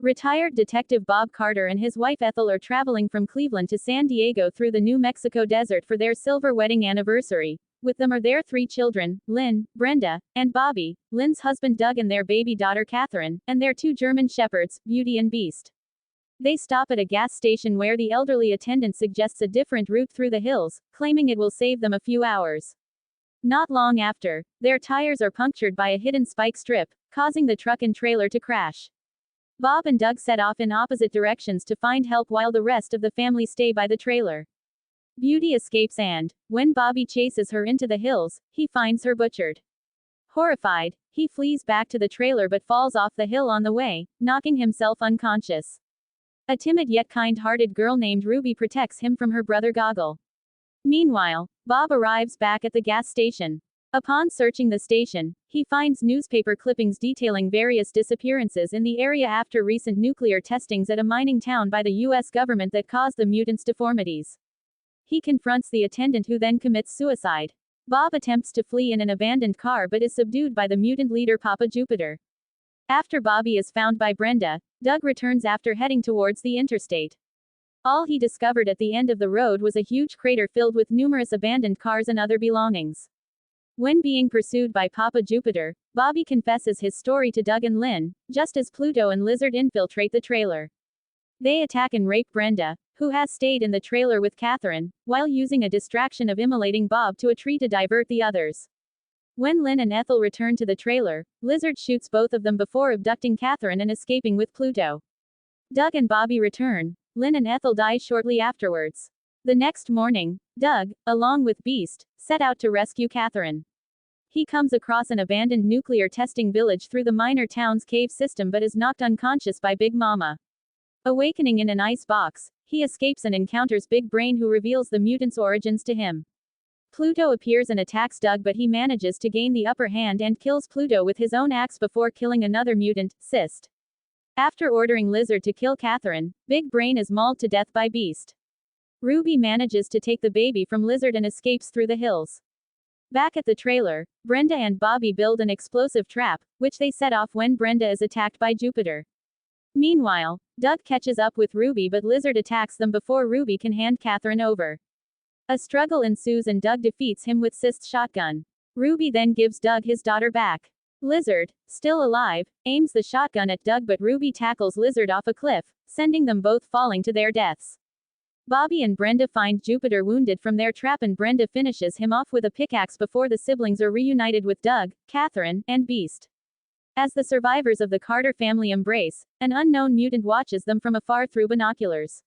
Retired Detective Bob Carter and his wife Ethel are traveling from Cleveland to San Diego through the New Mexico desert for their silver wedding anniversary. With them are their three children, Lynn, Brenda, and Bobby, Lynn's husband Doug and their baby daughter Catherine, and their two German shepherds, Beauty and Beast. They stop at a gas station where the elderly attendant suggests a different route through the hills, claiming it will save them a few hours. Not long after, their tires are punctured by a hidden spike strip, causing the truck and trailer to crash. Bob and Doug set off in opposite directions to find help while the rest of the family stay by the trailer. Beauty escapes and, when Bobby chases her into the hills, he finds her butchered. Horrified, he flees back to the trailer but falls off the hill on the way, knocking himself unconscious. A timid yet kind-hearted girl named Ruby protects him from her brother Goggle. Meanwhile, Bob arrives back at the gas station. Upon searching the station, he finds newspaper clippings detailing various disappearances in the area after recent nuclear testings at a mining town by the U.S. government that caused the mutants' deformities. He confronts the attendant who then commits suicide. Bob attempts to flee in an abandoned car but is subdued by the mutant leader Papa Jupiter. After Bobby is found by Brenda, Doug returns after heading towards the interstate. All he discovered at the end of the road was a huge crater filled with numerous abandoned cars and other belongings. When being pursued by Papa Jupiter, Bobby confesses his story to Doug and Lynn, just as Pluto and Lizard infiltrate the trailer. They attack and rape Brenda, who has stayed in the trailer with Catherine, while using a distraction of immolating Bob to a tree to divert the others. When Lynn and Ethel return to the trailer, Lizard shoots both of them before abducting Catherine and escaping with Pluto. Doug and Bobby return. Lynn and Ethel die shortly afterwards. The next morning, Doug, along with Beast, set out to rescue Catherine. He comes across an abandoned nuclear testing village through the minor town's cave system but is knocked unconscious by Big Mama. Awakening in an ice box, he escapes and encounters Big Brain who reveals the mutants' origins to him. Pluto appears and attacks Doug but he manages to gain the upper hand and kills Pluto with his own axe before killing another mutant, Cyst. After ordering Lizard to kill Catherine, Big Brain is mauled to death by Beast. Ruby manages to take the baby from Lizard and escapes through the hills. Back at the trailer, Brenda and Bobby build an explosive trap, which they set off when Brenda is attacked by Jupiter. Meanwhile, Doug catches up with Ruby but Lizard attacks them before Ruby can hand Catherine over. A struggle ensues and Doug defeats him with Cyst's shotgun. Ruby then gives Doug his daughter back. Lizard, still alive, aims the shotgun at Doug but Ruby tackles Lizard off a cliff, sending them both falling to their deaths. Bobby and Brenda find Jupiter wounded from their trap and Brenda finishes him off with a pickaxe before the siblings are reunited with Doug, Catherine, and Beast. As the survivors of the Carter family embrace, an unknown mutant watches them from afar through binoculars.